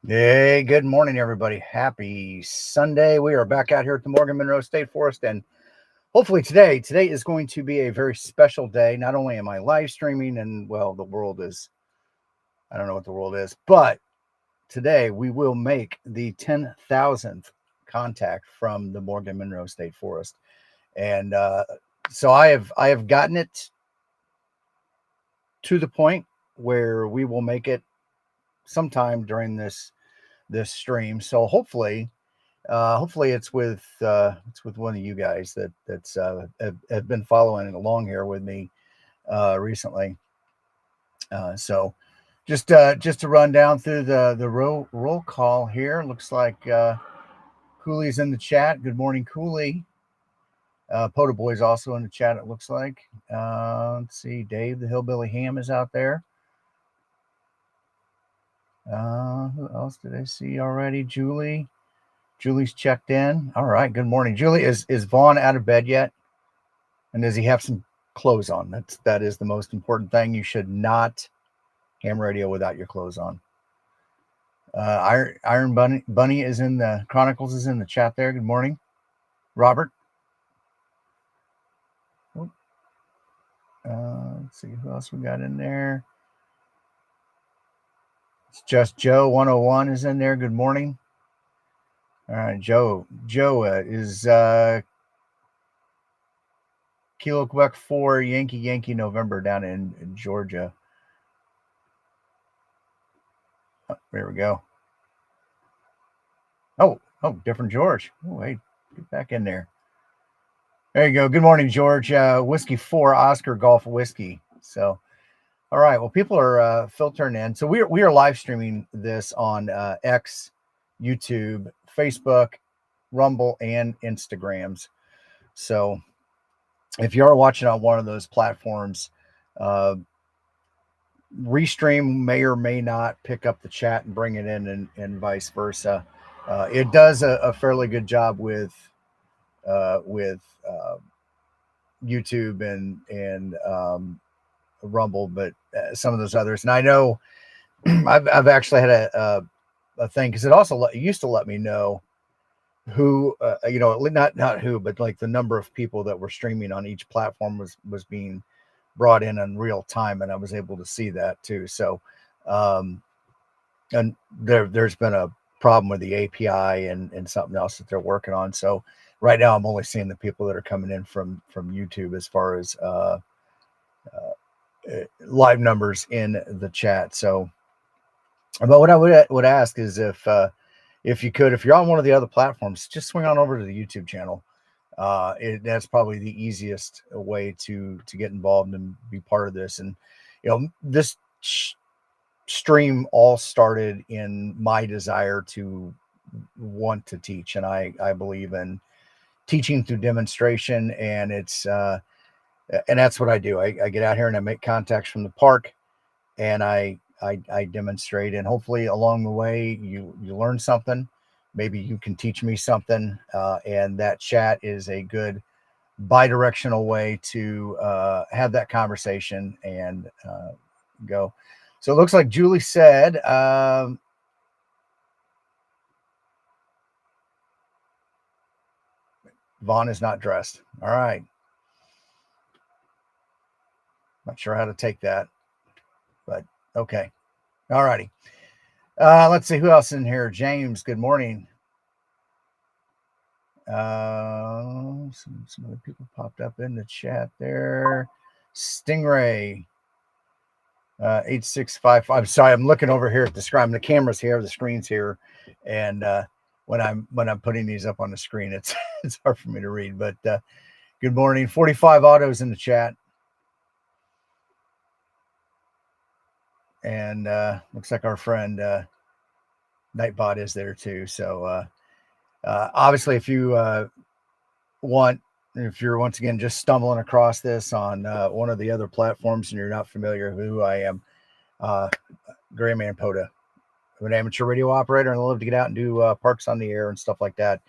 Hey, good morning, everybody. Happy Sunday. We are back out here at the Morgan Monroe State Forest, and hopefully today is going to be a very special day. Not only am I live streaming, and well, the world is, I don't know what the world is, but today we will make the 10,000th contact from the Morgan Monroe State Forest. And so I have gotten it to the point where we will make it sometime during this stream. So hopefully it's with one of you guys that's have been following along here with me recently. So just to run down through the roll call here. Looks like Cooley's in the chat. Good morning, Cooley. POTA Boy's also in the chat, it looks like. Let's see, Dave the Hillbilly Ham is out there. Who else did I see already? Julie's checked in. All right. Good morning, Julie. Is Vaughn out of bed yet? And does he have some clothes on? That is the most important thing. You should not ham radio without your clothes on. Iron Bunny is in the Chronicles is in the chat there. Good morning, Robert. Let's see who else we got in there. It's just Joe 101 is in there. Good morning. All right, Joe is Kilo Quebec 4 Yankee November down in Georgia. Oh, there we go. Oh, different George. Oh, hey, get back in there. There you go. Good morning, George. Whiskey 4 Oscar Golf Whiskey. So, all right. Well, people are filtering in. So we are live streaming this on X, YouTube, Facebook, Rumble, and Instagrams. So if you are watching on one of those platforms, Restream may or may not pick up the chat and bring it in, and vice versa. It does a fairly good job with YouTube and Rumble, but some of those others. And I know I've actually had a thing, because it used to let me know who not who, but like the number of people that were streaming on each platform was being brought in real time, and I was able to see that too. So and there's been a problem with the API and something else that they're working on. So right now I'm only seeing the people that are coming in from YouTube as far as live numbers in the chat. So, but what I would ask is if you're on one of the other platforms, just swing on over to the YouTube channel. That's probably the easiest way to get involved and be part of this. And this stream all started in my desire to want to teach, and I believe in teaching through demonstration, and it's and that's what I do. I get out here and I make contacts from the park, and I demonstrate, and hopefully along the way you learn something. Maybe you can teach me something, and that chat is a good bi-directional way to have that conversation and go. So it looks like Julie said Vaughn is not dressed. All right. Not sure how to take that. but okay. All righty. Let's see who else in here. James, good morning. Some other people popped up in the chat there. Stingray, 8655. I'm sorry, I'm looking over here at the screen. The camera's here, the screen's here, and when I'm putting these up on the screen, it's it's hard for me to read. But good morning. 45 autos in the chat, and looks like our friend Nightbot is there too. So obviously, if you if you're once again just stumbling across this on one of the other platforms and you're not familiar with who I am, Gray Man POTA. I'm an amateur radio operator and I love to get out and do parks on the air and stuff like that,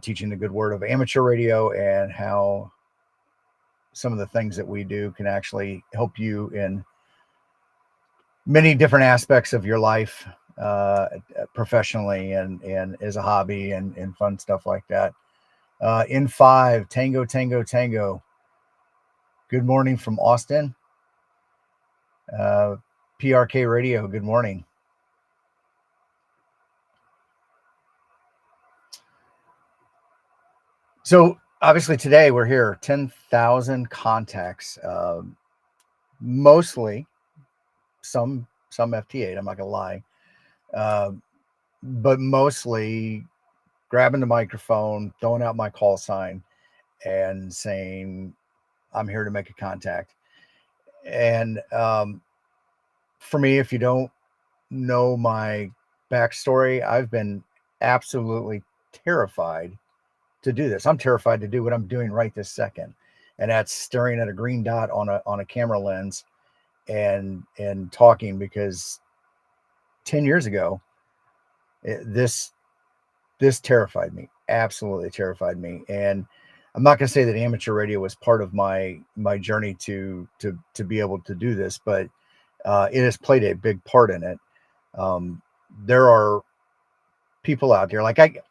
teaching the good word of amateur radio and how some of the things that we do can actually help you in many different aspects of your life, professionally and as a hobby and fun stuff like that. In 5, Tango, Tango, Tango. Good morning from Austin. PRK Radio, good morning. So obviously today we're here, 10,000 contacts, mostly some FT8, I'm not gonna lie, but mostly grabbing the microphone, throwing out my call sign and saying, I'm here to make a contact. And for me, if you don't know my backstory, I've been absolutely terrified to do this. I'm terrified to do what I'm doing right this second, and that's staring at a green dot on a camera lens and talking, because 10 years ago this terrified me, absolutely terrified me. And I'm not going to say that amateur radio was part of my journey to be able to do this, but it has played a big part in it. There are people out there like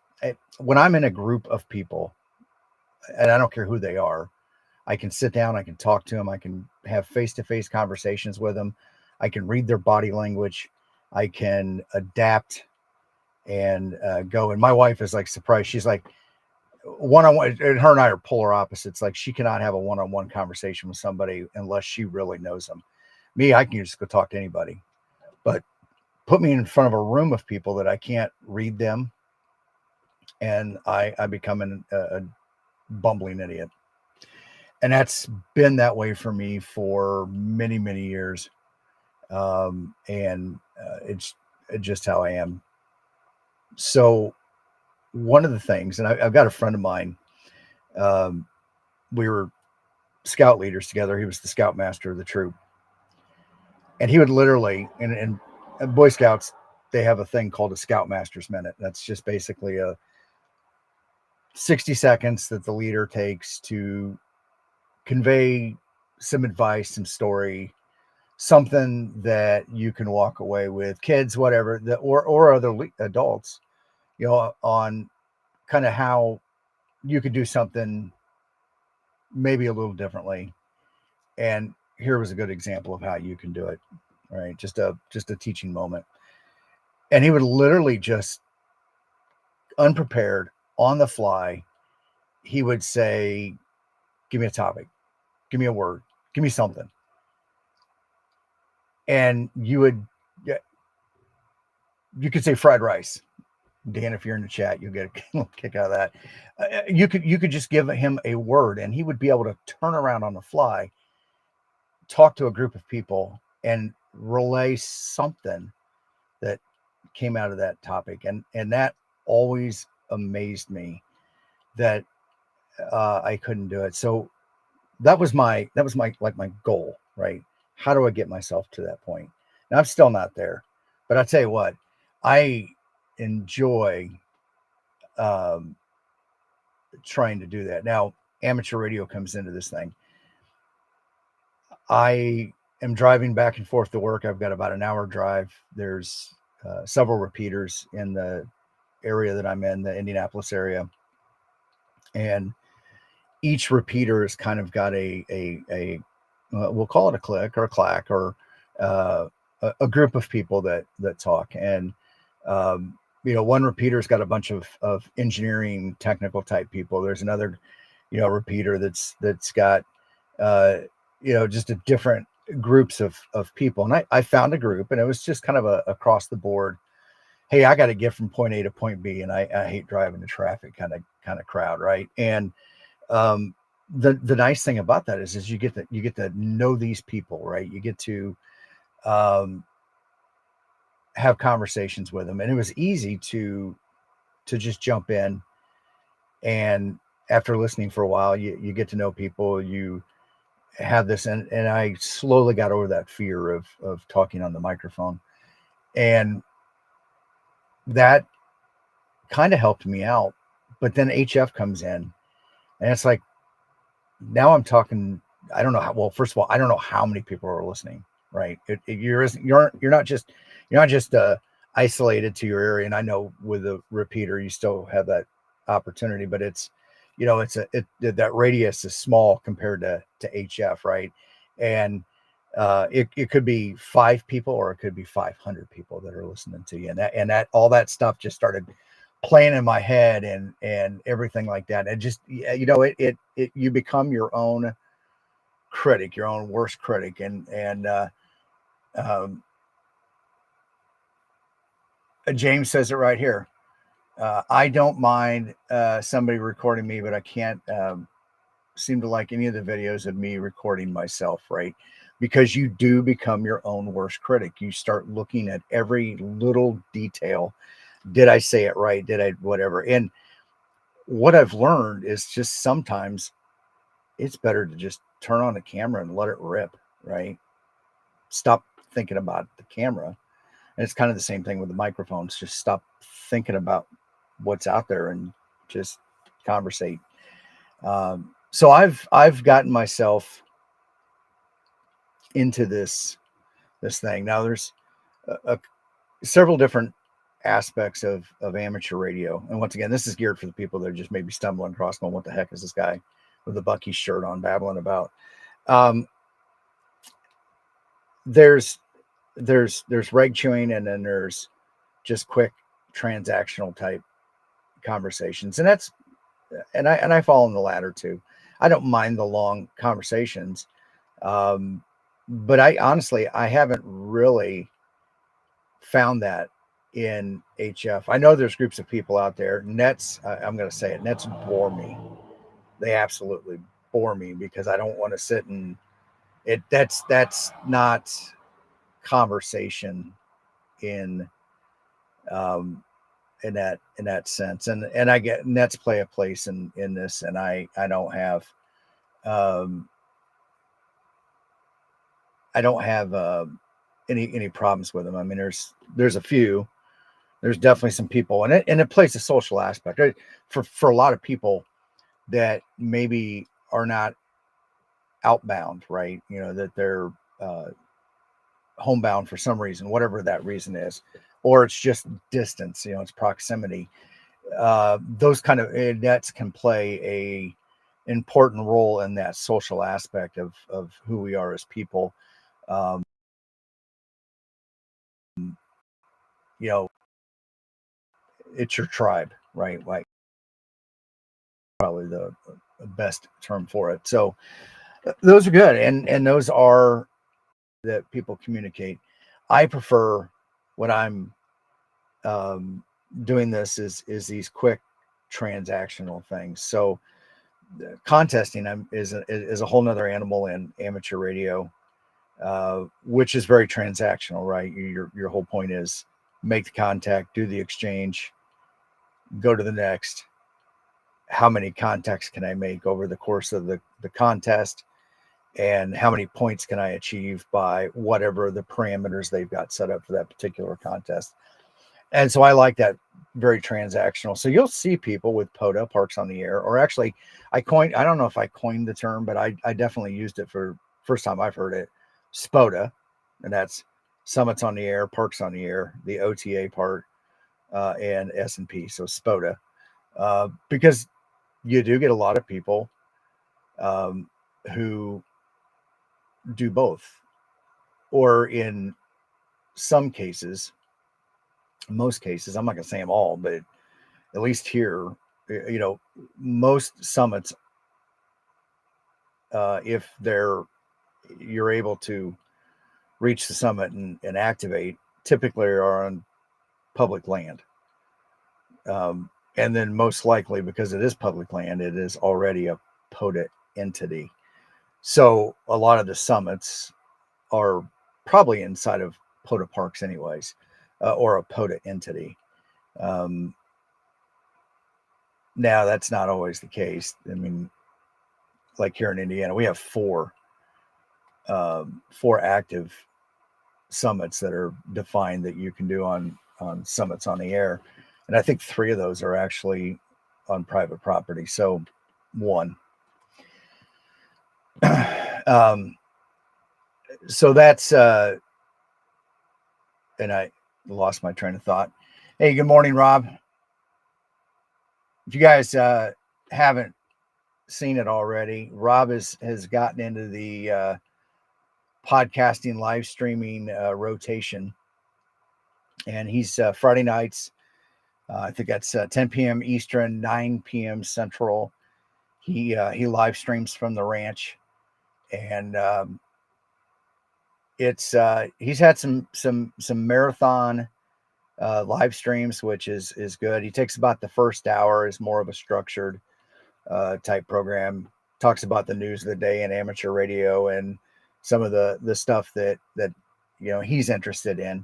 when I'm in a group of people, and I don't care who they are, I can sit down, I can talk to them, I can have face-to-face conversations with them, I can read their body language, I can adapt and go. And my wife is like surprised. She's like, one-on-one, and her and I are polar opposites. Like, she cannot have a one-on-one conversation with somebody unless she really knows them. Me, I can just go talk to anybody, but put me in front of a room of people that I can't read them, and I become a bumbling idiot. And that's been that way for me for many, many years. And it's just how I am. So one of the things, and I've got a friend of mine, we were scout leaders together. He was the scoutmaster of the troop. And he would literally, and Boy Scouts, they have a thing called a Scoutmaster's Minute. That's just basically a 60 seconds that the leader takes to convey some advice, some story, something that you can walk away with, kids, whatever, or other adults, on kind of how you could do something maybe a little differently. And here was a good example of how you can do it, right? Just a teaching moment. And he would literally just unprepared on the fly, he would say, give me a topic, give me a word, give me something. And you could say fried rice. Dan, if you're in the chat, you'll get a kick out of that. You could just give him a word and he would be able to turn around on the fly, talk to a group of people and relay something that came out of that topic. And that always amazed me that I couldn't do it. So that was my goal, right? How do I get myself to that point? Now I'm still not there, but I tell you what, I enjoy trying to do that. Now, amateur radio comes into this thing. I am driving back and forth to work. I've got about an hour drive. There's several repeaters in the area that I'm in, the Indianapolis area. And each repeater has kind of got a we'll call it a click or a clack or uh, a group of people that talk. And one repeater's got a bunch of engineering technical type people. There's another repeater that's got just a different groups of people. And I found a group, and it was just kind of a across the board, hey, I got to get from point A to point B, and I hate driving to traffic kind of crowd, right? And um, the nice thing about that is you get to know these people, right? You get to um, have conversations with them, and it was easy to just jump in. And after listening for a while, you get to know people. You have this, and I slowly got over that fear of talking on the microphone, and that kind of helped me out. But then HF comes in, and it's like now I'm talking. I don't know how. Well, first of all, I don't know how many people are listening. Right? You're not just isolated to your area. And I know with a repeater, you still have that opportunity, but it's that radius is small compared to HF, right? And it could be 5 people or it could be 500 people that are listening to you, and that all that stuff just started playing in my head and everything like that. And just you become your own critic, your own worst critic. And um, James says it right here. I don't mind somebody recording me, but I can't seem to like any of the videos of me recording myself, right? Because you do become your own worst critic. You start looking at every little detail. Did I say it right? Did I whatever? And what I've learned is just sometimes it's better to just turn on the camera and let it rip, right? Stop thinking about the camera. And it's kind of the same thing with the microphones. Just stop thinking about what's out there and just conversate. So I've gotten myself into this thing. Now there's several different aspects of amateur radio. And once again, this is geared for the people that are just maybe stumbling across going, what the heck is this guy with the Bucky shirt on babbling about? Um, there's reg chewing, and then there's just quick transactional type conversations. And I fall in the latter too. I don't mind the long conversations. But I honestly, I haven't really found that in HF. I know there's groups of people out there. Nets, I'm going to say it, nets bore me. They absolutely bore me because I don't want to sit and that's not conversation in um in that sense. And I get nets play a place in this, and I don't have um I don't have any problems with them. I mean, there's a few. There's definitely some people, and it plays a social aspect, right? For a lot of people that maybe are not outbound, right? That they're uh, homebound for some reason, whatever that reason is, or it's just distance. It's proximity. Those kind of nets can play a important role in that social aspect of who we are as people. Um, you know, it's your tribe, right? Like probably the best term for it. So those are good, and those are that people communicate. I prefer when I'm um, doing this is these quick transactional things. So contesting is a whole nother animal in amateur radio, which is very transactional, right? Your whole point is make the contact, do the exchange, go to the next. How many contacts can I make over the course of the contest? And how many points can I achieve by whatever the parameters they've got set up for that particular contest? And so I like that, very transactional. So you'll see people with POTA, parks on the air, or actually I don't know if I coined the term, but I definitely used it for first time I've heard it, SPOTA, and that's summits on the air, parks on the air, the OTA part, and S&P. So SPOTA, because you do get a lot of people who do both. or in some cases, most cases, I'm not going to say them all, but at least here, most summits, if you're able to reach the summit and activate, typically are on public land. And then most likely, because it is public land, it is already a POTA entity. So a lot of the summits are probably inside of POTA parks anyways, or a POTA entity. Now that's not always the case. I mean, like here in Indiana, we have four active summits that are defined that you can do on summits on the air. And I think 3 of those are actually on private property. So 1. So that's, and I lost my train of thought. Hey, good morning, Rob. If you guys haven't seen it already, Rob has gotten into the podcasting live streaming rotation, and he's Friday nights. I think that's 10 p.m. Eastern, 9 p.m. Central. He live streams from the ranch, and it's he's had some marathon live streams, which is good. He takes about the first hour is more of a structured type program. Talks about the news of the day in amateur radio and some of the stuff that he's interested in.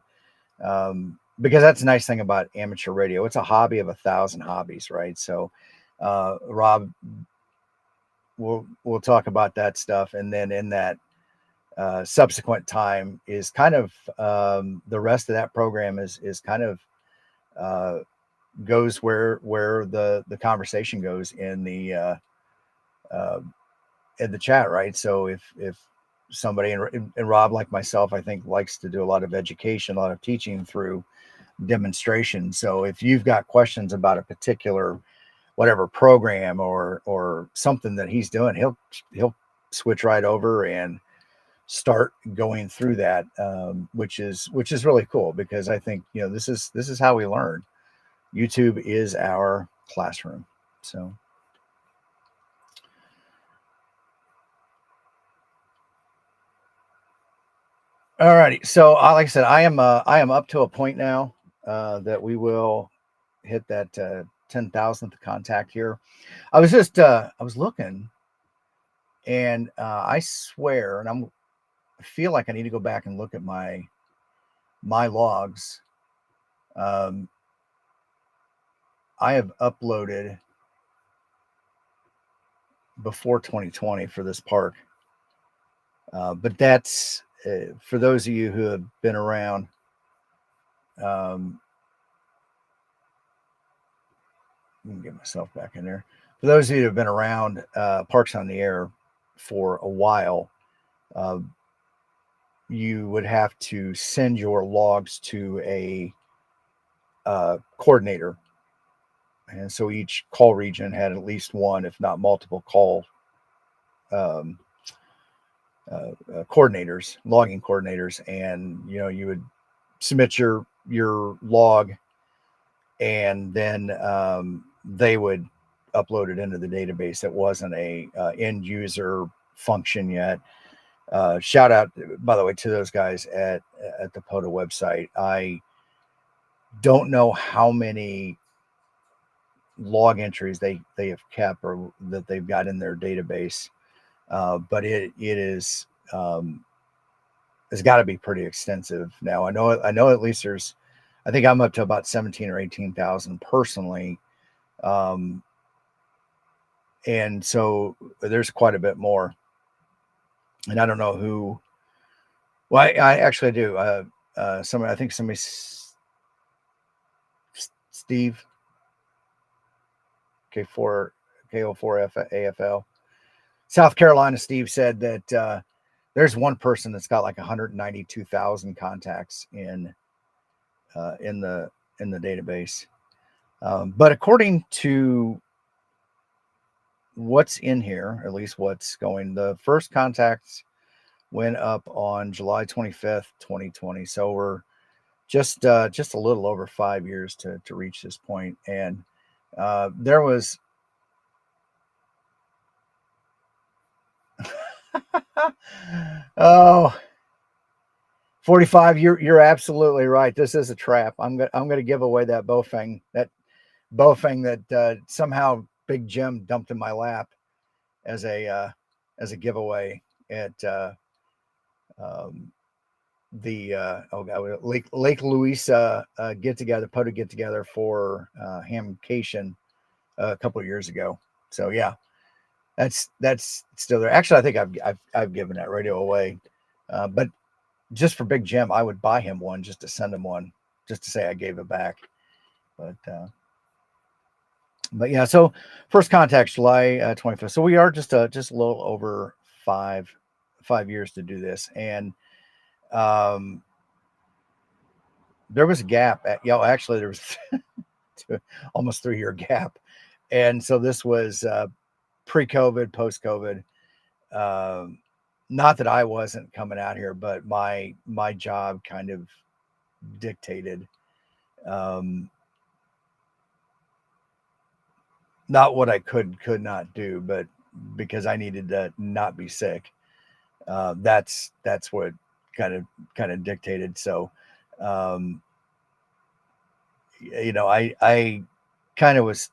Because that's a nice thing about amateur radio. It's a hobby of 1,000 hobbies, right? So, Rob, we'll talk about that stuff, and then in that subsequent time is kind of the rest of that program is kind of goes where the conversation goes in the chat, right? So if somebody and Rob, like myself, I think likes to do a lot of education, a lot of teaching through demonstration. So if you've got questions about a particular whatever program or something that he's doing, he'll switch right over and start going through that, which is really cool, because I think this is how we learn. YouTube is our classroom. So all righty. So like I said, I am up to a point now that we will hit that 10,000th contact here. I was just I was looking, and I swear, and I feel like I need to go back and look at my logs. I have uploaded before 2020 for this park, but that's for those of you who have been around. Let me get myself back in there. For those of you who have been around Parks on the Air for a while, you would have to send your logs to a coordinator. And so each call region had at least one, if not multiple call coordinators, logging coordinators. And, you would submit your log, and then they would upload it into the database. It wasn't a end user function yet. Shout out, by the way, to those guys at the POTA website. I don't know how many log entries they have kept or that they've got in their database, but it is it's got to be pretty extensive now. I know at least I think I'm up to about 17 or 18,000 personally, and so there's quite a bit more. And I don't know who. Well, I actually do. Somebody, I think somebody, Steve, K4 KO4 AFL, South Carolina. Steve said that there's one person that's got like 192,000 contacts in the database. But according to what's in here, at least what's going, the first contacts went up on July 25th, 2020. So we're just a little over 5 years to reach this point. And there was oh 45. You're absolutely right. This is a trap. I'm gonna give away that bowfang that somehow Big Jim dumped in my lap as a giveaway at um, the oh god, Lake Louisa get together, POTA get together for Hamcation a couple of years ago. So yeah, that's still there. Actually, I think I've given that radio away, but just for Big Jim, I would buy him one just to send him one, just to say I gave it back. But yeah, so first contact July 25th. So we are just a little over 5 years to do this, and um, there was a gap. Actually, there was almost 3 year gap, and so this was pre-COVID, post-COVID. Um, Not that I wasn't coming out here, but my job kind of dictated. Um, Not what I could not do, but because I needed to not be sick. That's what kind of dictated. So, um, I kind of was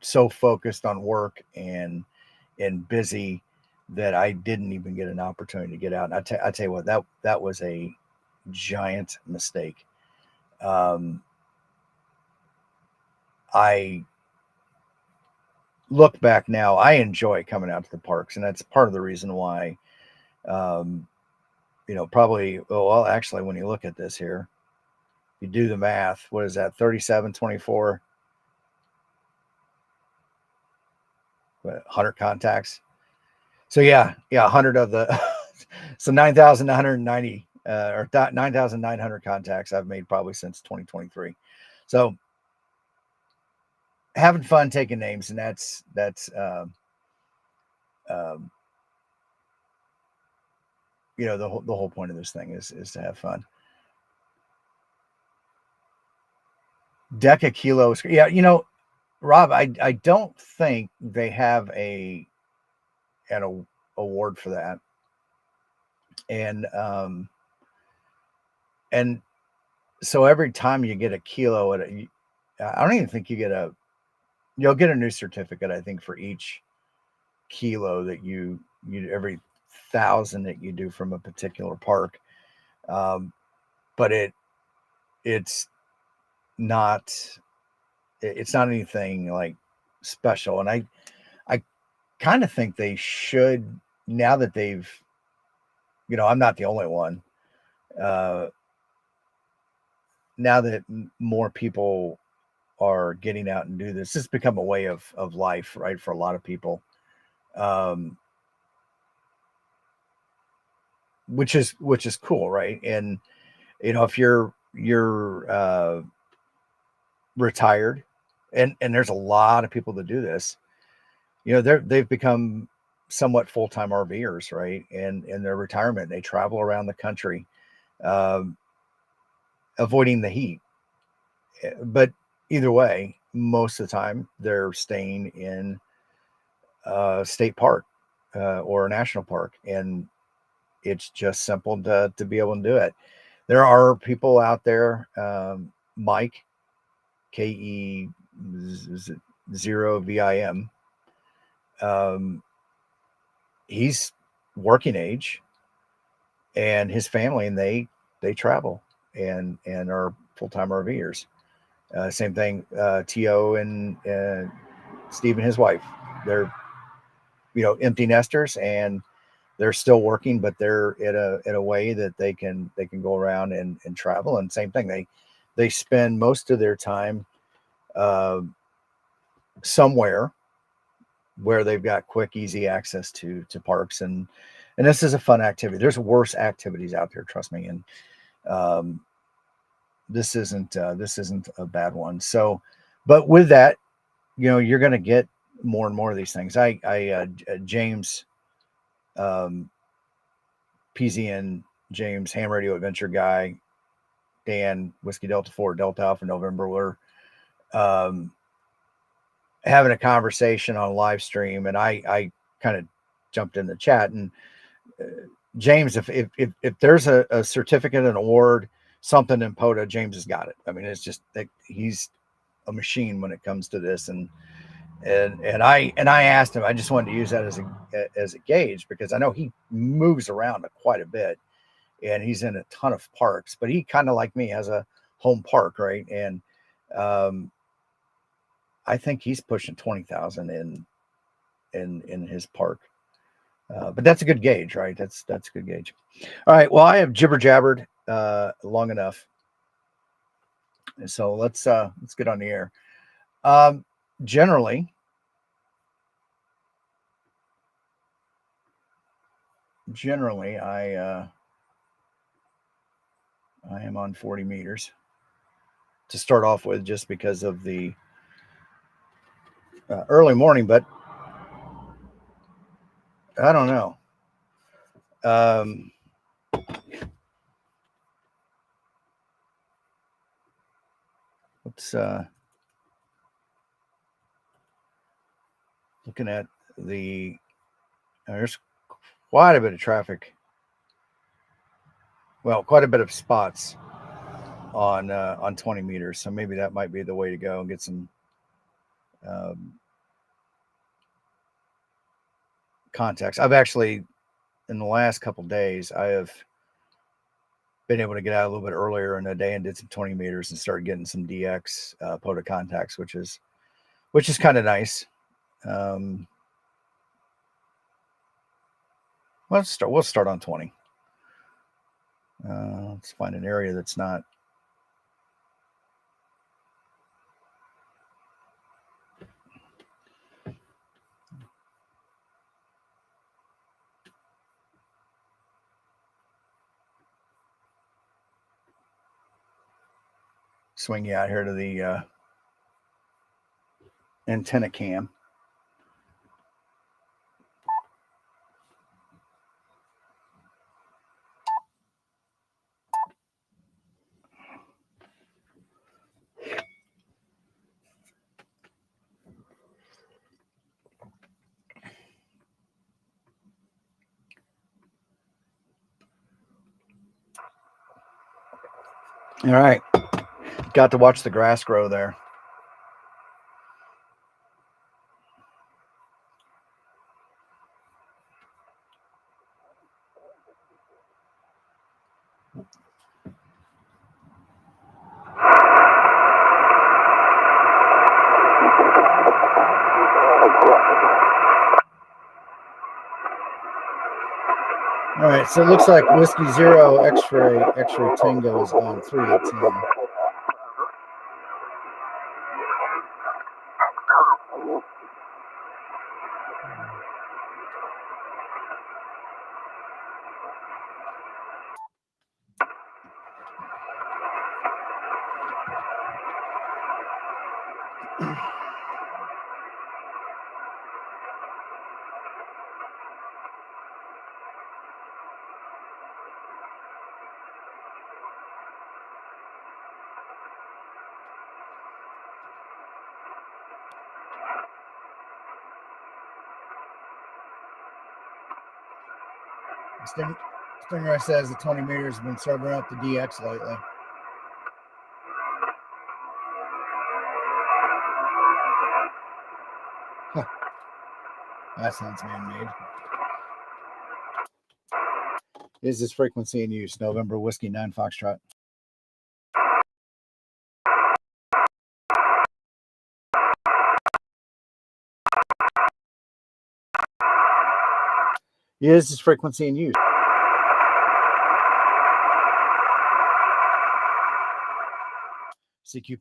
so focused on work and busy that I didn't even get an opportunity to get out. And I tell you what, that was a giant mistake. Um, I look back now, I enjoy coming out to the parks, and that's part of the reason why. Um, probably. Well, actually, when you look at this here, you do the math. What is that? 37, 24, 100 contacts. So yeah, 100 of the so 9,990 or 9,900 contacts I've made probably since 2023. So having fun taking names, and that's um, the whole point of this thing is to have fun. Deca kilos, yeah. Rob, I don't think they have an award for that, and and so every time you get a kilo I don't even think you'll get a new certificate, I think, for each kilo that you every 1,000 that you do from a particular park. um, but it's not it's not anything like special, and I kind of think they should, now that they've, I'm not the only one. uh, Now that more people are getting out and do this, it's become a way of life, right, for a lot of people. um, which is cool, right? And if you're retired, and there's a lot of people that do this, they've become somewhat full-time RVers, right? And in their retirement, they travel around the country, um, avoiding the heat. But either way, most of the time they're staying in a state park or a national park, and it's just simple to be able to do it. There are people out there, Mike, KE 0VIM. Um, he's working age, and his family, and they travel and are full time RVers. Same thing, To and Steve and his wife. They're empty nesters, and they're still working, but they're in a way that they can go around and travel. And same thing, they spend most of their time uh, somewhere where they've got quick, easy access to parks, and this is a fun activity. There's worse activities out there, trust me, and um, this isn't a bad one. So, but with that, you're going to get more and more of these things. James, um, PZN James, Ham Radio Adventure Guy, Dan, Whiskey Delta 4, Delta Alpha November, were having a conversation on live stream, and I kind of jumped in the chat. And James, if there's a certificate, an award, something in POTA, James has got it. I mean, it's just that he's a machine when it comes to this. And I asked him, I just wanted to use that as a gauge, because I know he moves around quite a bit, and he's in a ton of parks, but he kind of like me has a home park, right? And I think he's pushing 20,000 in his park. But that's a good gauge, right? That's a good gauge. All right. Well, I have jibber jabbered long enough, so let's get on the air. Generally, I am on 40 meters to start off with, just because of the early morning, but I don't know. Let's looking at there's quite a bit of traffic. Well, quite a bit of spots on 20 meters. So maybe that might be the way to go and get some context. I've actually, in the last couple of days, I have been able to get out a little bit earlier in the day and did some 20 meters and started getting some DX POTA contacts, which is kind of nice. We'll start on 20. Let's find an area that's not swing you out here to the antenna cam. All right. Got to watch the grass grow there. All right, so it looks like Whiskey Zero X-ray Tango is on 3 at 10. Stingray says the 20 meters have been serving up the DX lately. Huh. That sounds man-made. Is this frequency in use? November Whiskey 9 Foxtrot. Is this frequency in use? CQ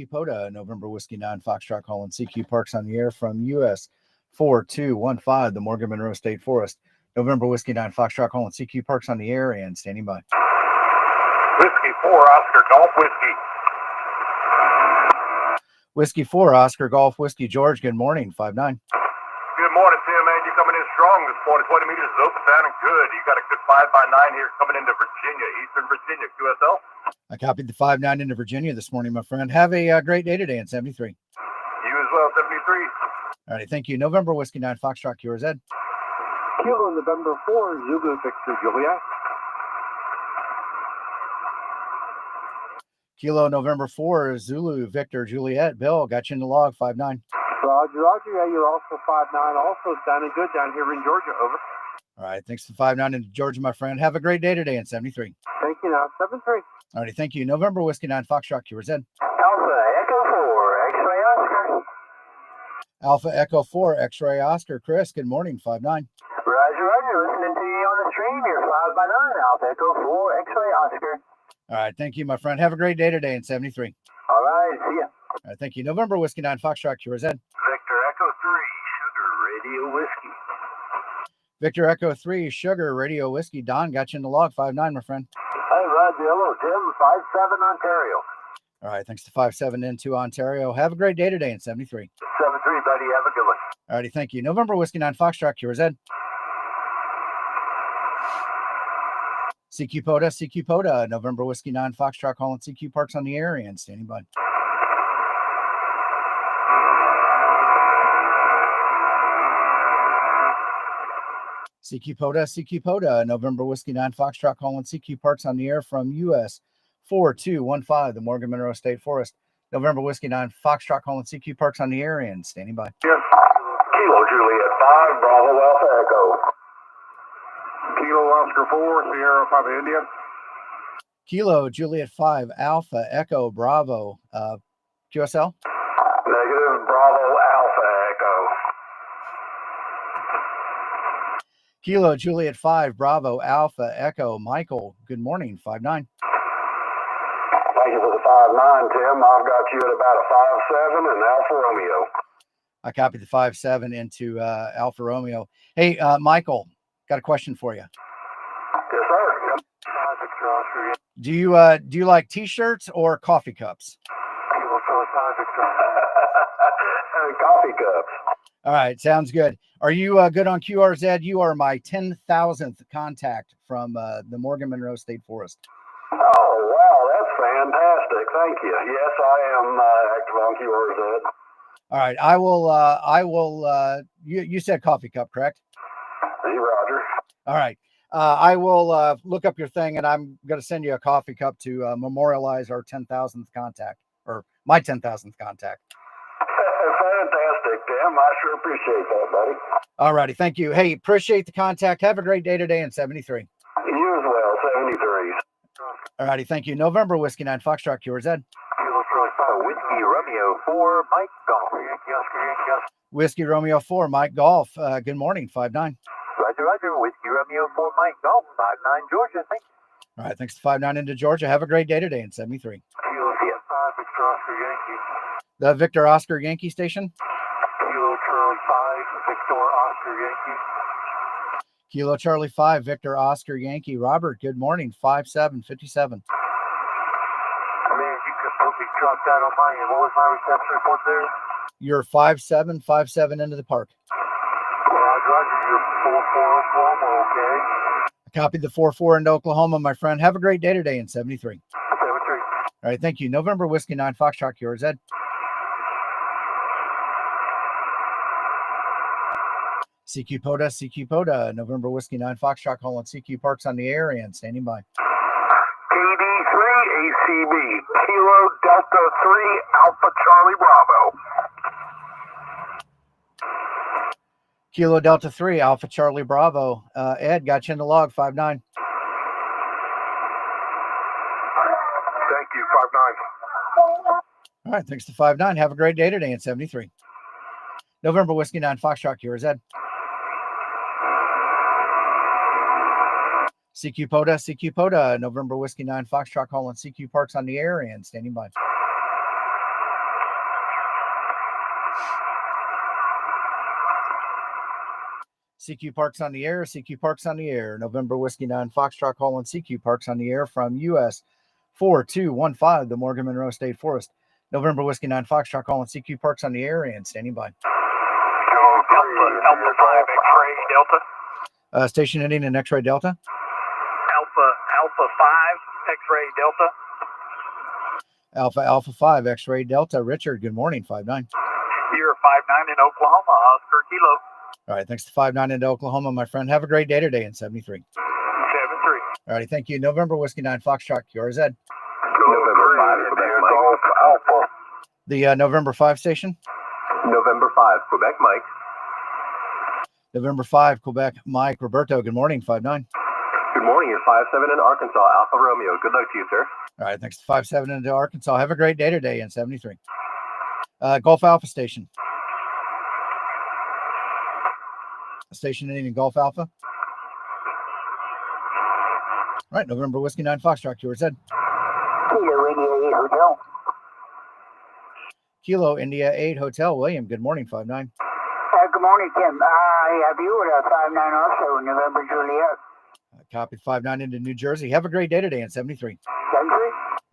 POTA, November Whiskey 9 Foxtrot calling CQ Parks on the air from US 4215, the Morgan Monroe State Forest. November Whiskey 9 Foxtrot calling CQ Parks on the air and standing by. Whiskey 4 Oscar Golf Whiskey. Whiskey 4 Oscar Golf Whiskey. George, good morning. 5-9. Good morning, Tim, man. You coming in strong this morning. 20 meters is open, sounding good. You got a good 5x9 here coming into Virginia, Eastern Virginia, QSO. I copied the 5-9 into Virginia this morning, my friend. Have a great day today in 73. You as well, 73. All right, thank you. November Whiskey 9 Foxtrot QRZ. Kilo November 4, Zulu Victor Juliet. Kilo November 4, Zulu Victor Juliet. Bill, got you in the log, 5-9. Roger, Roger. Yeah, you're also 5-9. Also sounding good down here in Georgia. Over. All right, thanks for 5-9 into Georgia, my friend. Have a great day today in 73. Thank you now, 7-3. All righty, thank you. November Whiskey 9 Foxtrot QRZ. Alpha Echo 4, X-ray Oscar. Alpha Echo 4 X-ray Oscar. Chris, good morning, 5-9. Roger, Roger. Listening to you on the stream. You're 5-9. Alpha Echo 4, X-ray Oscar. All right, thank you, my friend. Have a great day today in 73. All right, see ya. All right, thank you. November Whiskey 9 Foxtrot QRZ. Victor Echo 3, Sugar Radio Whiskey. Victor Echo 3 Sugar Radio Whiskey. Don, got you in the log, 5-9, my friend. Hey, Roger. Hello, Tim. 5-7 Ontario. All right, thanks to 5-7 into Ontario. Have a great day today in 73. 7-3, buddy. Have a good one. All righty, thank you. November Whiskey 9 Foxtrot QRZ. CQ POTA, November Whiskey 9 Foxtrot calling CQ Parks on the air and standing by. CQ POTA, November Whiskey 9 Foxtrot calling CQ Parks on the air from US 4215, the Morgan Monroe State Forest. November Whiskey 9 Foxtrot calling CQ Parks on the air and standing by. Yes. Kilo Juliet 5, Bravo Alpha Echo. Kilo Oscar 4, Sierra Papa India. Kilo Juliet 5 Alpha Echo Bravo QSL. Negative, Bravo Alpha Echo. Kilo Juliet 5 Bravo Alpha Echo Michael. Good morning, 5-9. Thank you for the 5-9, Tim. I've got you at about a 5-7 and Alpha Romeo. I copied the 5-7 into Alpha Romeo. Hey, Michael, got a question for you. Yes, sir. Do you like T-shirts or coffee cups? Coffee cups. All right, sounds good. Are you good on QRZ? You are my 10,000th contact from the Morgan Monroe State Forest. Oh, wow, that's fantastic. Thank you. Yes, I am active on QRZ. All right, I will. You said coffee cup, correct? Hey, Roger. All right. I will look up your thing, and I'm going to send you a coffee cup to memorialize our 10,000th contact, or my 10,000th contact. Fantastic, Tim. I sure appreciate that, buddy. All righty. Thank you. Hey, appreciate the contact. Have a great day today in 73. You as well, 73. All righty. Thank you. November Whiskey 9 Foxtrot QRZ. Whiskey Romeo 4, Mike Golf. Whiskey Romeo 4 Mike Golf. Good morning, 5-9. Roger, Roger. Whiskey Romeo 4, Mike Golf. 5-9, Georgia. Thank you. All right. Thanks to 5-9 into Georgia. Have a great day today in 73. Kilo 5, Victor Oscar Yankee. The Victor Oscar Yankee station. Kilo Charlie 5, Victor Oscar Yankee. Kilo Charlie 5 Victor Oscar Yankee. Robert, good morning, 5-7, 57. Man, you could put me dropped out on my end. What was my reception report there? You're 5-7, 5-7 into the park. Roger, Roger. You're 4-4 Oklahoma, okay? I copied the 4-4 into Oklahoma, my friend. Have a great day today in 73. 7-3. All right, thank you. November Whiskey 9 Foxtrot QRZ. CQ POTA, November Whiskey 9 Foxtrot calling CQ Parks on the air and standing by. PD3 ACB, Kilo Delta 3 Alpha Charlie Bravo. Kilo Delta 3 Alpha Charlie Bravo. Ed, got you in the log, 5-9. Thank you, 5-9. All right, thanks to 5-9. Have a great day today in 73. November Whiskey 9 Foxtrot QRZ. CQ POTA, November Whiskey 9 Foxtrot calling CQ Parks on the air and standing by. CQ Parks on the air, CQ Parks on the air. November Whiskey 9 Foxtrot calling CQ Parks on the air from US 4215, the Morgan Monroe State Forest. November Whiskey 9 Foxtrot calling CQ Parks on the air and standing by. Alpha 5 X-ray Delta. Station ending in X-ray Delta. Alpha Alpha 5, X-ray Delta. Alpha 5, X-ray Delta. Richard, good morning, 59. Sierra 59 in Oklahoma, Oscar Kilo. All right, thanks to 59 into Oklahoma, my friend. Have a great day today in 73. 73. All right, thank you. November Whiskey 9 Foxtrot, QRZ. November 5, Quebec Mike. Alpha. The November 5 station. November 5, Quebec Mike. November 5, Quebec Mike. Roberto, good morning, 59. Good morning, you're 57 in Arkansas, Alpha Romeo. Good luck to you, sir. All right, thanks to 57 into Arkansas. Have a great day today in 73. Gulf Alpha station. Station in Gulf Alpha. All right, November Whiskey 9 Foxtrot, QRZ. Kilo India 8 Hotel. Kilo India 8 Hotel. William, good morning, 59. Good morning, Tim. I have you at 59 also, November Juliet. Copied 59 into New Jersey. Have a great day today in 73. 73.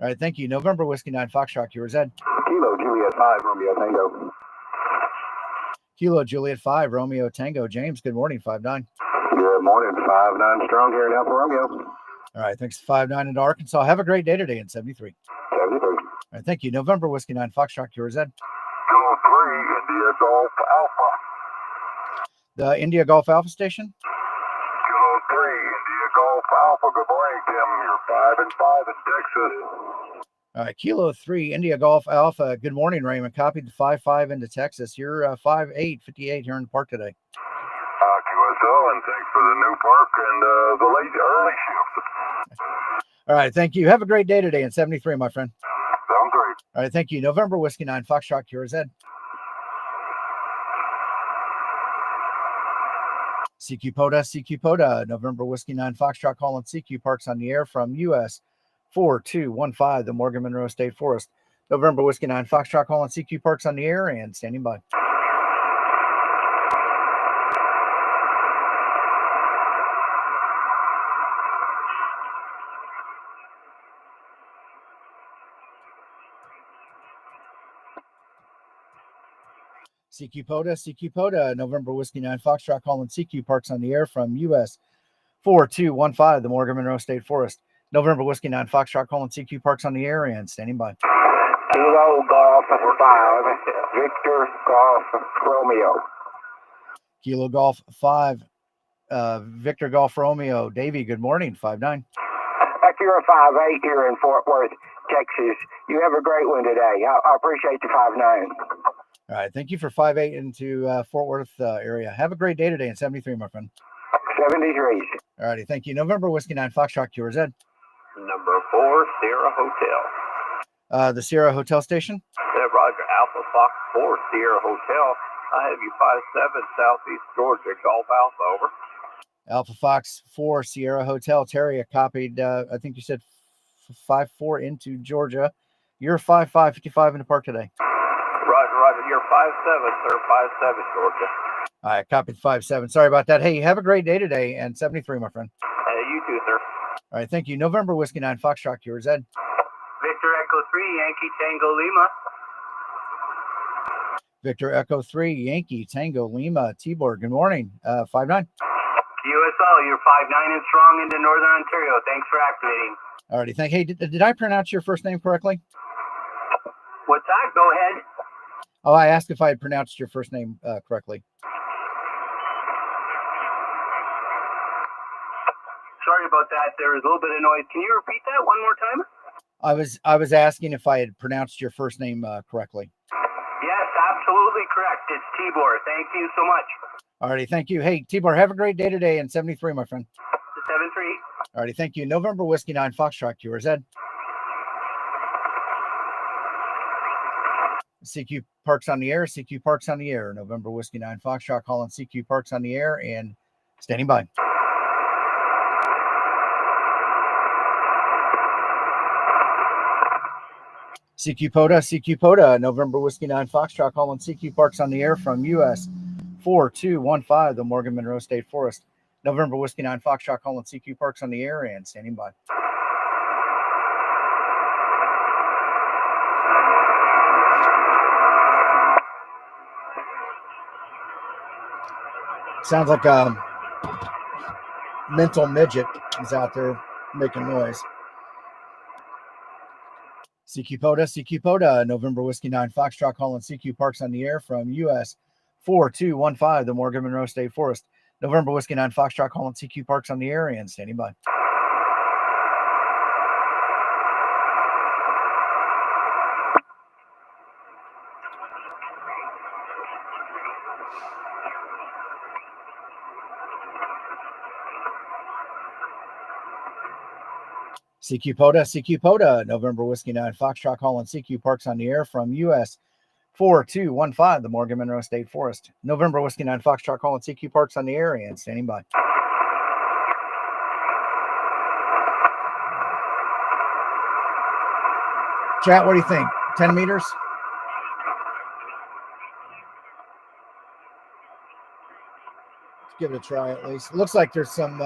All right, thank you. November Whiskey 9 Foxtrot, QRZ. Kilo Juliet 5, Romeo Tango. Kilo Juliet 5, Romeo Tango. James, good morning, 59. Good morning, 59 strong here in Alpha Romeo. All right, thanks to 59 into Arkansas. Have a great day today in 73. 73. All right, thank you. November Whiskey 9 Foxtrot, QRZ. Kilo 3, India Golf Alpha. The India Gulf Alpha station. Kilo 3, India Golf Alpha. Good morning, Tim. You're 5 and 5 in Texas. All right, Kilo 3, India Golf Alpha. Good morning, Raymond. Copied the 5-5 into Texas. You're 5-8, 58 here in the park today. QSO, and thanks for the new park and the late early shift. All right, thank you. Have a great day today in 73, my friend. Sounds great. All right, thank you. November Whiskey 9 Foxtrot, QRZ. CQ POTA, November Whiskey 9 Foxtrot calling CQ Parks on the air from US 4215, the Morgan Monroe State Forest. November Whiskey 9 Foxtrot calling CQ Parks on the air and standing by. CQ POTA, November Whiskey 9 Foxtrot calling CQ Parks on the air from US 4215, the Morgan Monroe State Forest. November Whiskey 9 Foxtrot calling CQ Parks on the air and standing by. Kilo Golf 5, Victor Golf Romeo. Kilo Golf 5, Victor Golf Romeo. Davey, good morning, 59. You're 5-8 here in Fort Worth, Texas. You have a great one today. I appreciate the 59. All right, thank you for 5-8 into Fort Worth area. Have a great day today in 73, my friend. 73. All righty, thank you. November Whiskey 9 Foxtrot, QRZ. Number 4, Sierra Hotel. The Sierra Hotel station. Roger, Alpha Fox 4, Sierra Hotel. I have you 57, Southeast Georgia, Golf Alpha, over. Alpha Fox 4, Sierra Hotel. Terry, I copied, I think you said 5-4 into Georgia. You're 5-5, 55 in the park today. Roger, you're 5-7, sir, 5-7, Georgia. All right, copied 5-7. Sorry about that. Hey, have a great day today and 73, my friend. You too, sir. All right, thank you. November Whiskey 9 Foxtrot, QRZ. Victor Echo 3, Yankee Tango Lima. Victor Echo 3, Yankee Tango Lima. Tibor, good morning. 5-9. QSO, you're 5-9 and strong into Northern Ontario. Thanks for activating. All righty, thank. Hey, did I pronounce your first name correctly? What's that? Go ahead. Oh, I asked if I had pronounced your first name correctly. Sorry about that. There was a little bit of noise. Can you repeat that one more time? I was asking if I had pronounced your first name correctly. Yes, absolutely correct. It's Tibor. Thank you so much. Alrighty, thank you. Hey, Tibor, have a great day today in 73, my friend. 73. Alrighty, thank you. November Whiskey 9 Foxtrot, QRZ. CQ Parks on the air, CQ Parks on the air. November Whiskey 9 Foxtrot calling CQ Parks on the air and standing by. CQ POTA, November Whiskey 9 Foxtrot calling CQ Parks on the air from US 4215, the Morgan Monroe State Forest. November Whiskey 9 Foxtrot calling CQ Parks on the air and standing by. Sounds like a mental midget is out there making noise. CQ POTA, November Whiskey 9 Foxtrot calling CQ Parks on the air from US 4215, the Morgan Monroe State Forest. November Whiskey 9 Foxtrot calling CQ Parks on the air and standing by. CQ POTA, November Whiskey 9 Foxtrot calling CQ Parks on the air from US 4215, the Morgan Monroe State Forest. November Whiskey 9 Foxtrot calling CQ Parks on the air and standing by. Chat, what do you think? 10 meters? Let's give it a try at least. It looks like there's some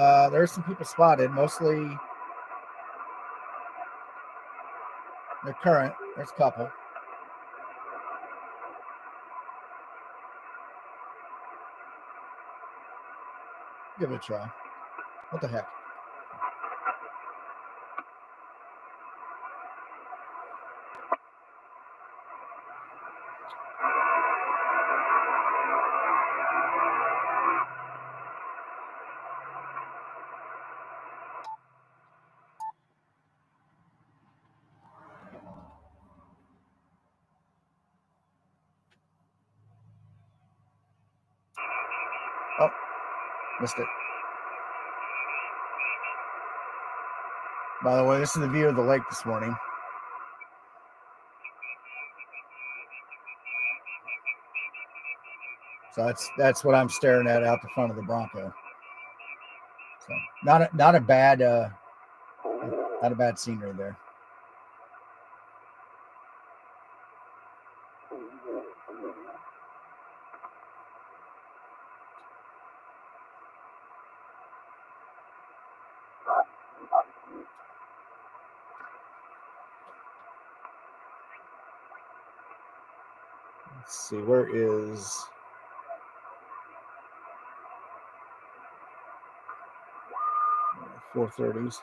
people spotted, mostly they're current. There's a couple. Give it a try. What the heck? Oh, missed it. By the way, this is the view of the lake this morning. So that's what I'm staring at out the front of the Bronco. So not a bad scenery there. Let's see, where is 430s?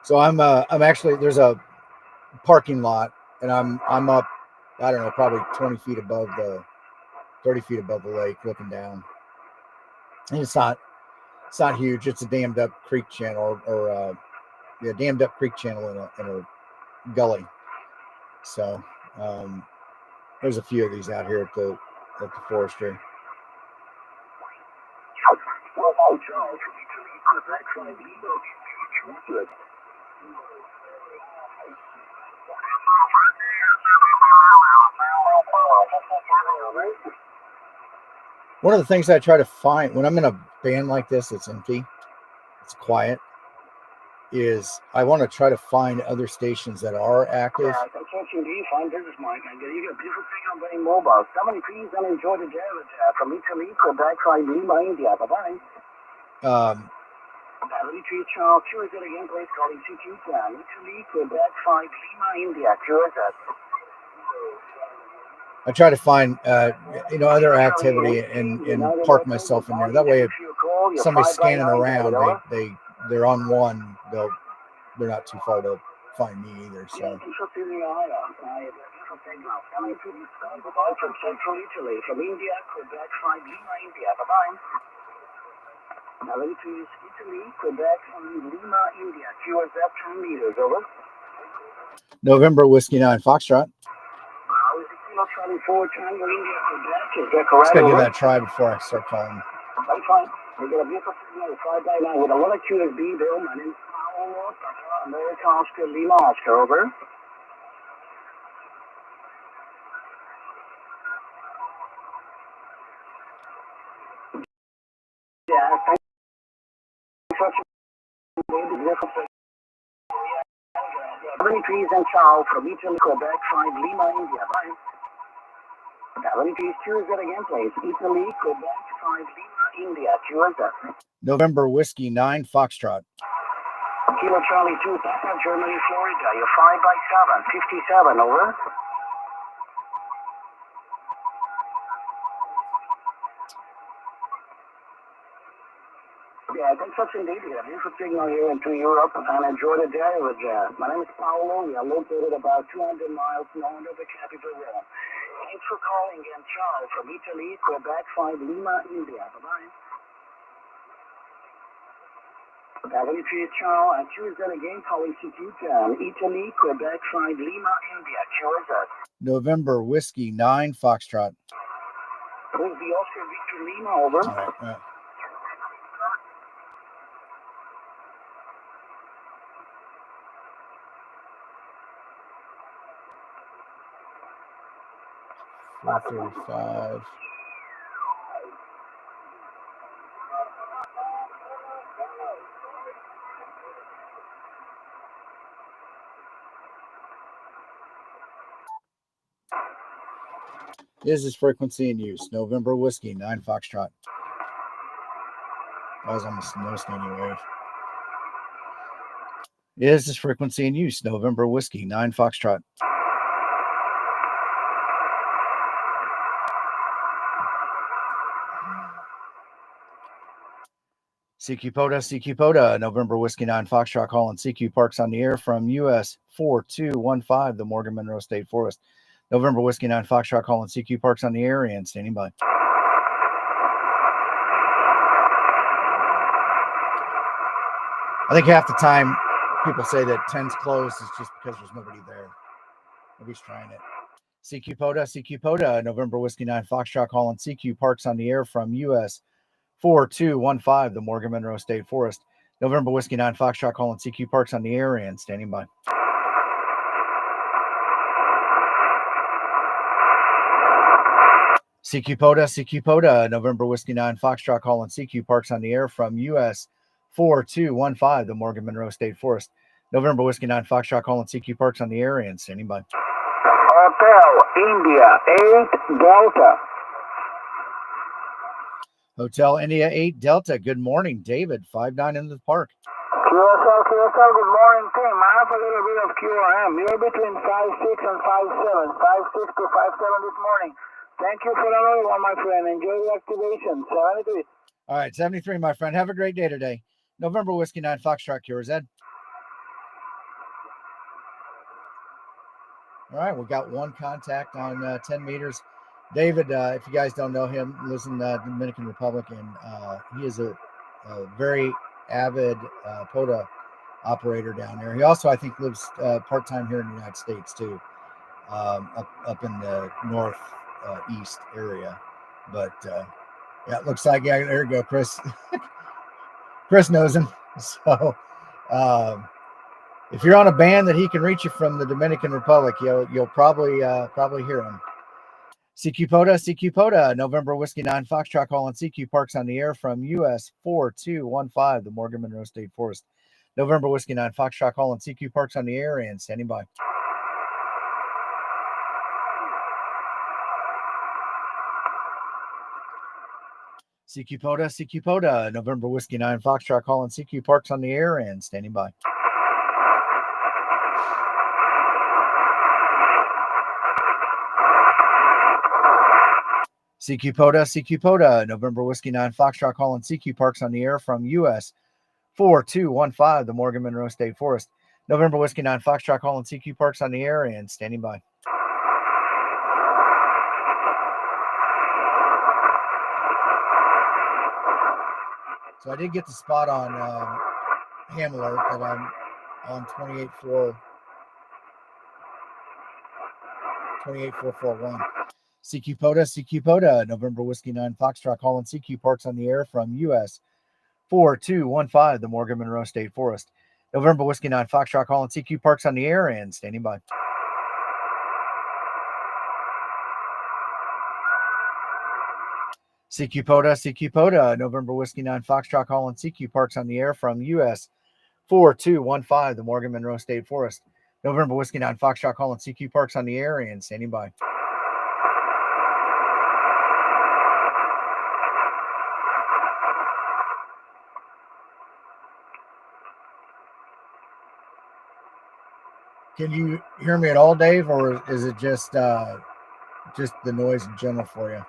So I'm actually, there's a parking lot and I'm up, I don't know, probably 30 feet above the lake looking down. And it's not huge. It's a dammed up creek channel or dammed up creek channel in a gully. So there's a few of these out here at the forestry. One of the things I try to find when I'm in a band like this, it's empty, it's quiet, is I want to try to find other stations that are active. Fine business, Mike. You got a beautiful thing on very mobile. Somebody please and enjoy the day from Italy, Quebec, Lima, India. Bye-bye. Charles, QSO again, please calling CQ Plan. Italy, Quebec, Lima, India, QSO. I try to find other activity and park myself in there. That way, if somebody's scanning around, they're on one. They're not too far to find me either. So. From Central Italy, from India, Quebec, Lima, India. Bye-bye. Now let me please Italy, Quebec, Lima, India. QSO 10 meters, over. November Whiskey 9 Foxtrot. Just gotta give that a try before I start calling. That's fine. We got a beautiful signal 5x9 with a lot of QSB, Bill, my name's Paolo, America, Oscar, Lima, Oscar, over. Yeah, thanks for watching. Trees and Chow from Italy, Quebec, Lima, India. Bye. choose that again, please. Italy, Quebec, 5 Lima, India, QSO. November Whiskey 9 Foxtrot. Kilo Charlie 2, Papa, Germany, Florida. You're 5 by 7, 57, over. Yeah, thanks so much indeed. Yeah, beautiful signal here into Europe, and enjoy the day with my name is Paolo. We are located about 200 miles north of the capital, Rome. Thanks for calling, and ciao from Italy, Quebec, 5 Lima, India. Bye-bye. Ciao, and choose that again, calling CQ10, Italy, Quebec, 5 Lima, India. QSO. November Whiskey 9 Foxtrot. Who's the Oscar Victor Lima, over? All right. $435. Is this frequency in use? November Whiskey 9 Foxtrot. That was almost no standing wave. Is this frequency in use? November Whiskey 9 Foxtrot. CQ POTA, November Whiskey 9 Foxtrot calling CQ Parks on the air from US 4215, the Morgan Monroe State Forest. November Whiskey 9 Foxtrot calling CQ Parks on the air and standing by. I think half the time people say that 10's closed is just because there's nobody there. Nobody's trying it. CQ POTA, November Whiskey 9 Foxtrot calling CQ Parks on the air from US 4215, the Morgan Monroe State Forest. November Whiskey 9 Foxtrot calling CQ Parks on the air and standing by. CQ POTA, November Whiskey 9 Foxtrot calling CQ Parks on the air from US 4215, the Morgan Monroe State Forest. November Whiskey 9 Foxtrot calling CQ Parks on the air and standing by. Hotel India 8 Delta. Hotel India 8 Delta. Good morning, David. 5-9 into the park. QSO, good morning, team. I have a little bit of QRM. You're between 5.6 and 5.7. 5.6 to 5.7 this morning. Thank you for another one, my friend. Enjoy the activation. 73. All right, 73, my friend. Have a great day today. November Whiskey 9 Foxtrot QRZ. All right, we got one contact on 10 meters. David, if you guys don't know him, lives in the Dominican Republic, and he is a very avid POTA operator down there. He also, I think, lives part-time here in the United States, too, up in the northeast area. But, yeah, it looks like, yeah, there you go, Chris. Chris knows him. So, if you're on a band that he can reach you from the Dominican Republic, you'll probably hear him. CQ POTA, November Whiskey 9 Foxtrot calling CQ Parks on the air from US 4215, the Morgan Monroe State Forest. November Whiskey 9 Foxtrot calling CQ Parks on the air and standing by. CQ POTA, November Whiskey 9 Foxtrot calling CQ Parks on the air and standing by. CQ POTA, November Whiskey 9 Foxtrot calling CQ Parks on the air from US 4215, the Morgan Monroe State Forest. November Whiskey 9 Foxtrot calling CQ Parks on the air and standing by. So I did get the spot on ham alert that I'm on 28441. CQ POTA, November Whiskey 9 Foxtrot calling CQ Parks on the air from US 4215, the Morgan Monroe State Forest. November Whiskey 9 Foxtrot calling CQ Parks on the air and standing by. CQ POTA, November Whiskey 9 Foxtrot calling CQ Parks on the air from US 4215, the Morgan Monroe State Forest. November Whiskey 9 Foxtrot calling CQ Parks on the air and standing by. Can you hear me at all, Dave, or is it just the noise in general for you?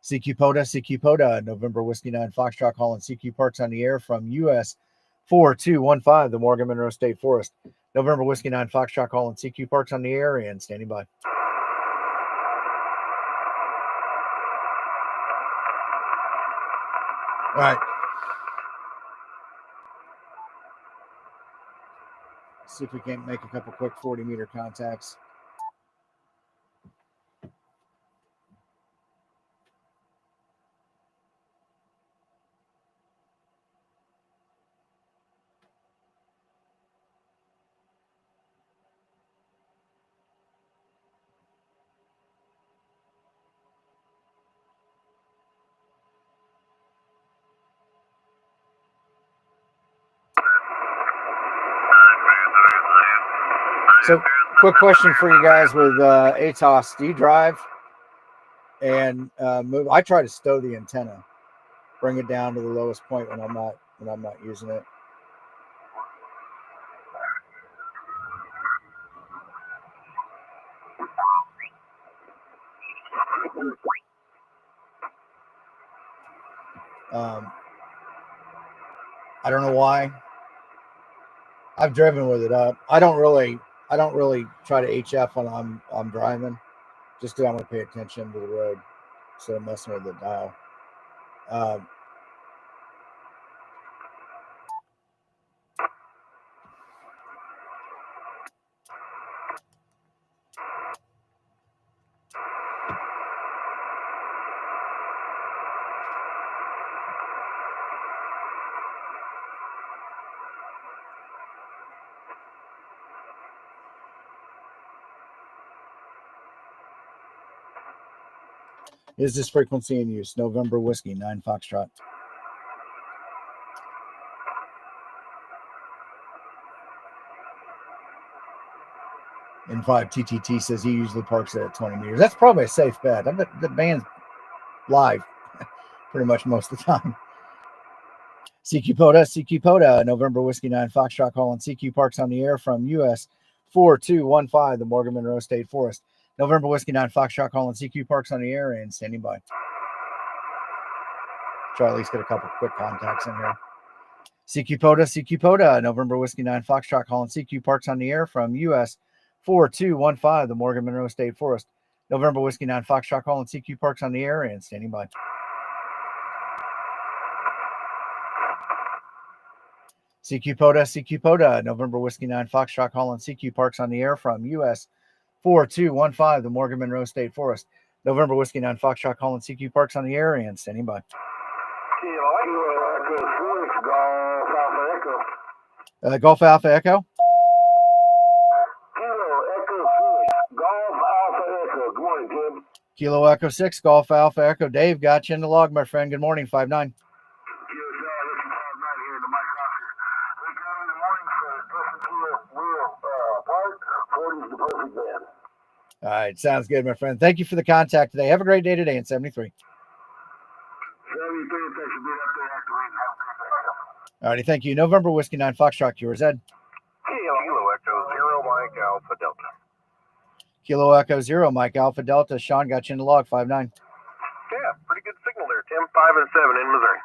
CQ POTA, November Whiskey 9 Foxtrot calling CQ Parks on the air from US 4215, the Morgan Monroe State Forest. November Whiskey 9 Foxtrot calling CQ Parks on the air and standing by. All right. See if we can't make a couple quick 40-meter contacts. So, quick question for you guys with ATOS. Do you drive and move? I try to stow the antenna, bring it down to the lowest point when I'm not using it. I don't know why. I've driven with it up. I don't really try to HF when I'm driving, just because I want to pay attention to the road instead of messing with the dial. Is this frequency in use? November Whiskey 9 Foxtrot. And 5 TTT says he usually parks it at 20 meters. That's probably a safe bet. I bet the band's live pretty much most of the time. CQ POTA, November Whiskey 9 Foxtrot calling CQ Parks on the air from US 4215, the Morgan Monroe State Forest. November Whiskey 9 Foxtrot calling CQ Parks on the air and standing by. Try at least get a couple quick contacts in here. CQ POTA, November Whiskey 9 Foxtrot calling CQ Parks on the air from US 4215, the Morgan Monroe State Forest. November Whiskey 9 Foxtrot calling CQ Parks on the air and standing by. CQ POTA, November Whiskey 9 Foxtrot calling CQ Parks on the air from US 4215, the Morgan Monroe State Forest. November Whiskey 9 Foxtrot calling CQ Parks on the air and standing by. Golf Alpha Echo. Kilo Echo 6, Golf Alpha Echo. Dave, got you in the log, my friend. Good morning, 5-9. All right, sounds good, my friend. Thank you for the contact today. Have a great day today in 73. All righty, thank you. November Whiskey 9 Foxtrot, yours, Ed. Kilo Echo 0 Mike Alpha Delta. Kilo Echo 0 Mike Alpha Delta. Sean got you in the log, 5-9. Yeah, pretty good signal there. 10, 5, and 7 in Missouri.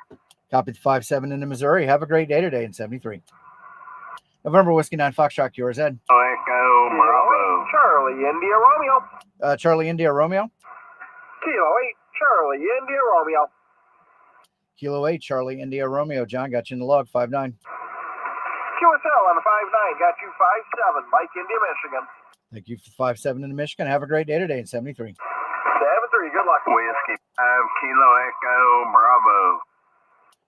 Copied 5-7 into Missouri. Have a great day today in 73. November Whiskey 9 Foxtrot, yours, Ed. Echo Bravo. Charlie India Romeo. Charlie India Romeo. Kilo 8 Charlie India Romeo. Kilo 8 Charlie India Romeo. John got you in the log, 5-9. QSO on the 5-9. Got you 5-7. Mike India, Michigan. Thank you for 5-7 into Michigan. Have a great day today in 73. 7-3. Good luck. Whiskey 5 Kilo Echo Bravo.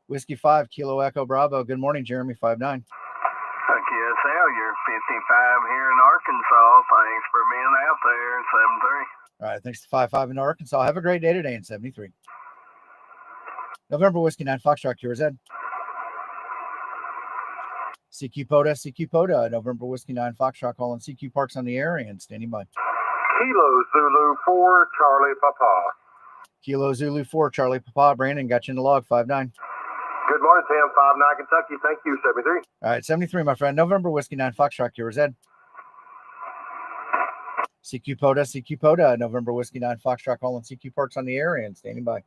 Whiskey 5 Kilo Echo Bravo. Good morning, Jeremy, 5-9. QSL, you're 55 here in Arkansas. Thanks for being out there, 7-3. All right, thanks to 5-5 in Arkansas. Have a great day today in 73. November Whiskey 9 Foxtrot, yours, Ed. CQ POTA, November Whiskey 9 Foxtrot calling CQ Parks on the air and standing by. Kilo Zulu 4 Charlie Papa. Kilo Zulu 4 Charlie Papa. Brandon got you in the log, 5-9. Good morning, Tim. 5-9 Kentucky. Thank you, 73. All right, 73, my friend. November Whiskey 9 Foxtrot, yours, Ed. CQ POTA, November Whiskey 9 Foxtrot calling CQ Parks on the air and standing by.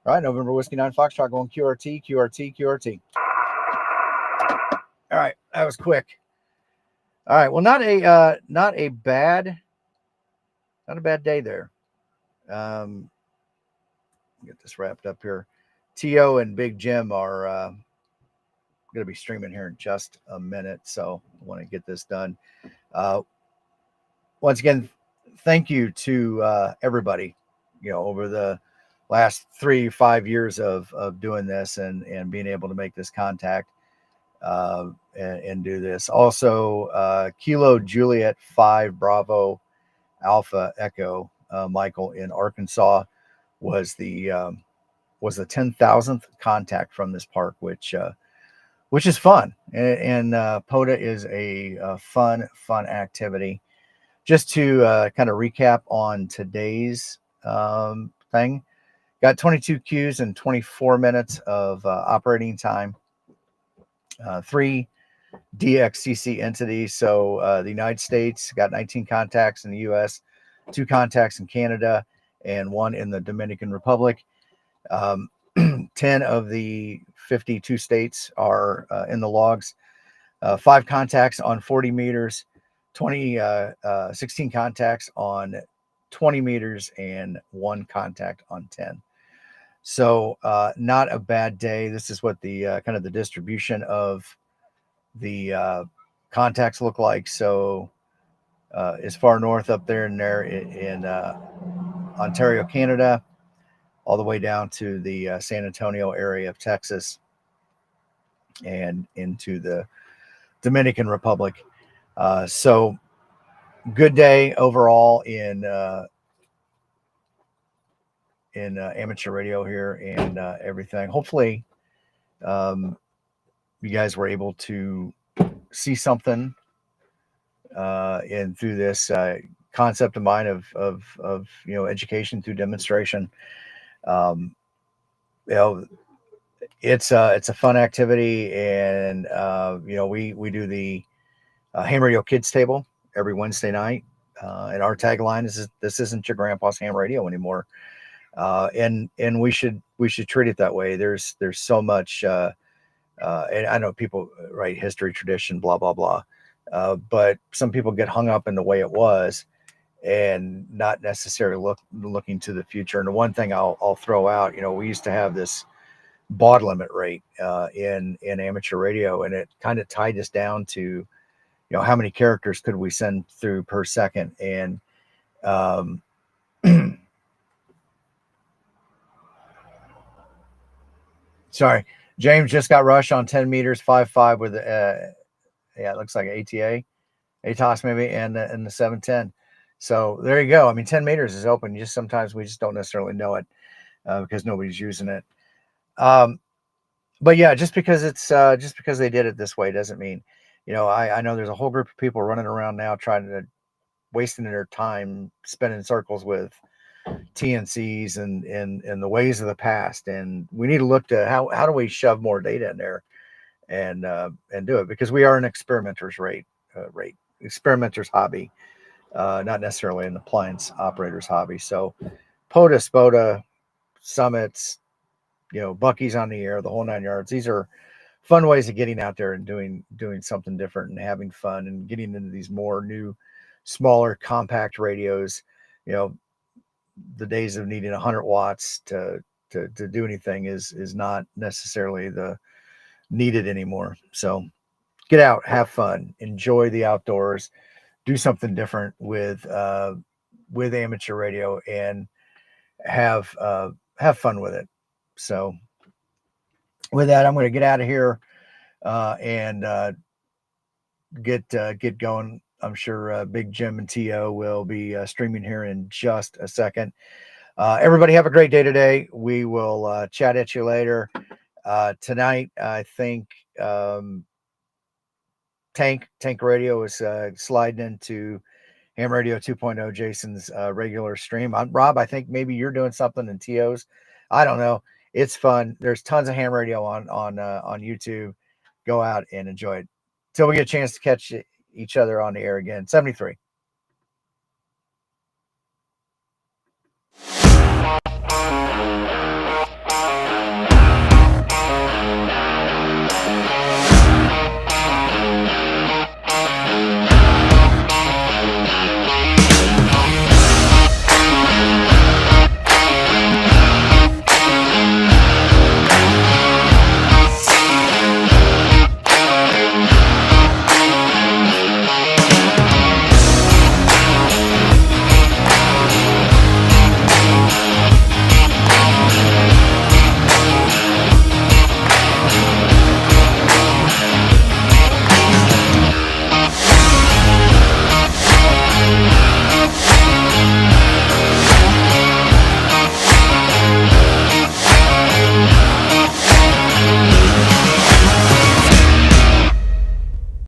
All right, November Whiskey 9 Foxtrot going QRT. All right, that was quick. All right, well, not a bad day there. Get this wrapped up here. T.O. and Big Jim are going to be streaming here in just a minute, so I want to get this done. Once again, thank you to everybody, over the last 3-5 years of doing this and being able to make this contact and do this. Also, Kilo Juliet 5 Bravo Alpha Echo Michael in Arkansas was the 10,000th contact from this park, which is fun. And POTA is a fun activity. Just to kind of recap on today's thing, got 22 Qs and 24 minutes of operating time, 3 DXCC entities. So the United States got 19 contacts in the US, 2 contacts in Canada, and 1 in the Dominican Republic. 10 of the 52 states are in the logs. 5 contacts on 40 meters, 16 contacts on 20 meters, and 1 contact on 10. So not a bad day. This is what the kind of the distribution of the contacts look like. So as far north up there in Ontario, Canada, all the way down to the San Antonio area of Texas and into the Dominican Republic. So good day overall in amateur radio here and everything. Hopefully you guys were able to see something in through this concept of mine of education through demonstration. It's a fun activity, and we do the ham radio kids table every Wednesday night, and our tagline is "This isn't your grandpa's ham radio anymore," and we should treat it that way. There's so much, and I know people write history, tradition, blah blah blah, but some people get hung up in the way it was, and not necessarily looking to the future. And the one thing I'll throw out, we used to have this baud limit rate in amateur radio, and it kind of tied us down to how many characters could we send through per second. And sorry, James just got rushed on 10 meters 5.5 with it looks like ATOS maybe, and the 710. So there you go. I mean, 10 meters is open. Sometimes we just don't necessarily know it because nobody's using it. But yeah, just because they did it this way doesn't mean, I know there's a whole group of people running around now wasting their time spinning circles with TNCs and the ways of the past. And we need to look to how do we shove more data in there and do it, because we are an experimenter's hobby, not necessarily an appliance operator's hobby. So POTA, SPOTA, summits, Bucky's on the air, the whole 9 yards. These are fun ways of getting out there and doing something different and having fun and getting into these more new, smaller, compact radios. The days of needing 100 watts to do anything is not necessarily the needed anymore. So get out, have fun, enjoy the outdoors, do something different with amateur radio, and have fun with it. So with that, I'm going to get out of here and get going. I'm sure Big Jim and T.O. will be streaming here in just a second. Everybody have a great day today. We will chat at you later. Tonight, I think Tank Radio is sliding into Ham Radio 2.0, Jason's regular stream. Rob, I think maybe you're doing something in TO's. I don't know. It's fun. There's tons of ham radio on YouTube. Go out and enjoy it. Till we get a chance to catch each other on the air again. 73.